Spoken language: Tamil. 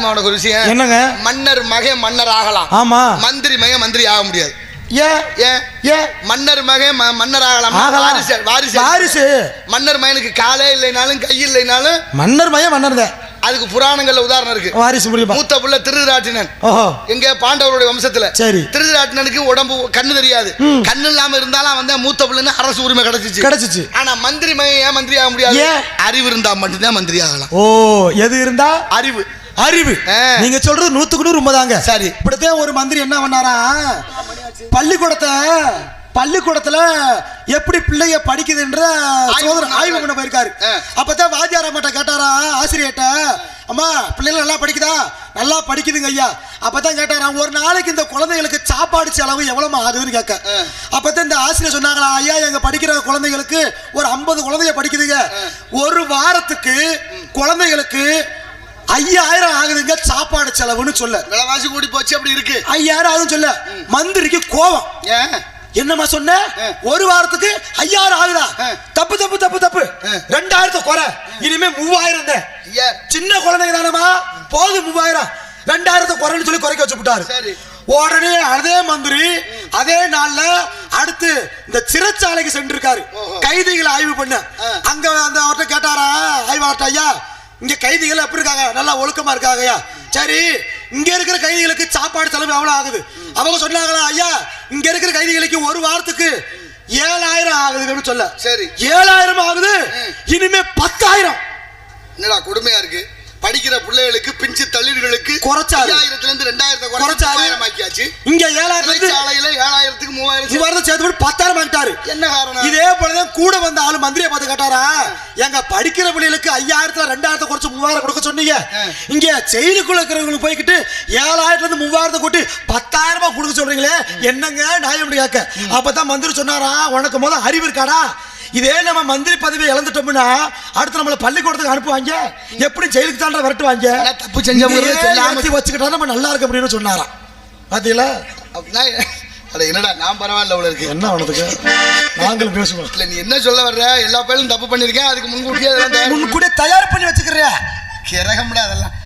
தெரியுமா உனக்கு ஒரு விஷயம்? என்னங்க? மன்னர் மகன் மன்னர் ஆகலாம், ஆமா. மந்திரி மகன் மந்திரி ஆக முடியாது. ஏன் ஏன்? ஏன்? மன்னர் மகன் மன்னர் ஆகலாம். வாரிசு. மன்னர் மகனுக்கு காலே இல்லைனாலும் கை இல்லைனாலும் மன்னர் மகன் மன்னர் தான். அதுக்கு புராணங்கள்ல உதாரணம் இருக்கு. வாரிசு முடியுமா? மூத்த புள்ள திருதராட்டினன். ஓஹோ. எங்க பாண்டவருடைய வம்சத்துல. சரி. திருதராட்டினனுக்கு உடம்பு கண்ணு தெரியாது. கண்ணு இல்லாம இருந்தாலும் அவன் தான் மூத்த புள்ளன்னு அரசு உரிமை கிடைச்சிச்சு. ஆனா மந்திரி மகன் ஏன் மந்திரி ஆக முடியாது? அறிவு இருந்தா மட்டும்தான் மந்திரி ஆகலாம். ஓ, எது இருந்தா? அறிவு. நீங்க சொல்றது 100% உண்மைதாங்க. சரி. இப்படித்தான் ஒரு மந்திரி என்ன பண்ணாரா, பள்ளிக்கூடத்துல எப்படி பிள்ளைய படிக்குதுன்ற ஆய்வு பண்ண போயிருக்காரு. அப்பதான் வாத்தியார் அம்மாட்ட கேட்டாரா, ஆசிரியர்கிட்ட, அம்மா பிள்ளைகள் நல்லா படிக்குதா? நல்லா படிக்குதுங்க ஐயா. அப்பதான் கேட்டாரா, ஒரு நாளைக்கு இந்த குழந்தைகளுக்கு சாப்பாடு செலவு எவ்வளவு ஆகுதுன்னு கேட்க. அப்பதான் இந்த ஆசிரியர் சொன்னாங்களா, ஐயா எங்க படிக்கிற குழந்தைகளுக்கு ஒரு 50 குழந்தைய படிக்குதுங்க, ஒரு வாரத்துக்கு குழந்தைகளுக்கு 5000 ஆகுதுங்க சாப்பாடு செலவுன்னு சொல்ல. விலைவாசி கூடி போச்சு, அப்படி இருக்கு. 5000 ஆகுதுன்னு சொல்ல மந்திரிக்கு கோபம். என்னமா சொன்ன? ஒரு வாரத்துக்கு 5000 ஆகுதா? தப்பு தப்பு தப்பு தப்பு. 2000 குறை, இனிமே 3000. சின்ன குழந்தைங்க தானமா, போதும் 3000. 2000 குறைன்னு சொல்லி குறைக்க வச்சு விட்டாரு. உடனே அதே மந்திரி அதே நாள்ல அடுத்து இந்த சிறைச்சாலைக்கு சென்றிருக்காரு, கைதிகளை ஆய்வு பண்ண. அங்க அந்த அவர்கிட்ட கேட்டாரா, ஆய்வாளர்ட்ட, ஐயா இங்க கைதிகள் எப்படி இருக்காங்க? நல்லா ஒழுக்கமா இருக்காங்கய்யா. சரி, இங்க இருக்கிற கைதிகளுக்கு சாப்பாடு செலவு எவ்வளவு ஆகுது? அவங்க சொன்னாங்களா, ஐயா இங்க இருக்கிற கைதிகளுக்கு ஒரு வாரத்துக்கு 7000 ஆகுதுன்னு சொல்ல. சரி, 7000 ஆகுது, இனிமே 10000. என்னடா கொடுமையா இருக்கு. படிக்கிற பிள்ளைகளுக்கு பிஞ்சு தள்ளிகளுக்கு குறைச்சாரு. 5000 இருந்து 2000 குறைச்சாரு. ஆக்கியாச்சு. இங்க 7000 சாலையில 7000க்கு 3000 சேர்த்து 10000 ஆக்கிட்டாரு. என்ன காரணம்? இதே போலதான் கூட வந்த ஆளு மந்திரியை பார்த்து கேட்டாரா, எங்க படிக்கிற பிள்ளைகளுக்கு 5000ல 2000 குறைச்சு 3000 கொடுக்க சொன்னீங்க, இங்க செயலுக்குள்ள இருக்கிறவங்களுக்கு போய்கிட்டு 7000ல இருந்து 3000 கூட்டி 10000 கொடுக்க சொல்றீங்களே, என்னங்க நியாயம் கேட்க. அப்பதான் மந்திரி சொன்னாரா, உனக்கு முதல் அறிவு இருக்காடா? இதே நம்ம மந்திரி பதவியை இழந்துட்டோம்னா அடுத்து நம்மள பள்ளிக்கூடத்துக்கு அனுப்புவாங்க, எப்படி ஜெயிலுக்கு தாண்ட விரட்டுவாங்க. தப்பு செஞ்சவங்க வச்சுக்கிட்டா நம்ம நல்லா இருக்க முடியும்னு சொன்னாராம். பாத்தீங்களா? என்னடா நான் பரவாயில்ல உள்ள இருக்கு. என்ன உனக்கு நாங்களும் பேசுவோம். இல்ல நீ என்ன சொல்ல வர்ற? எல்லா பேரும் தப்பு பண்ணிருக்கேன், அதுக்கு முன்கூட்டியே தயார் பண்ணி வச்சுக்கிறியா? கிரகம்ல அதெல்லாம்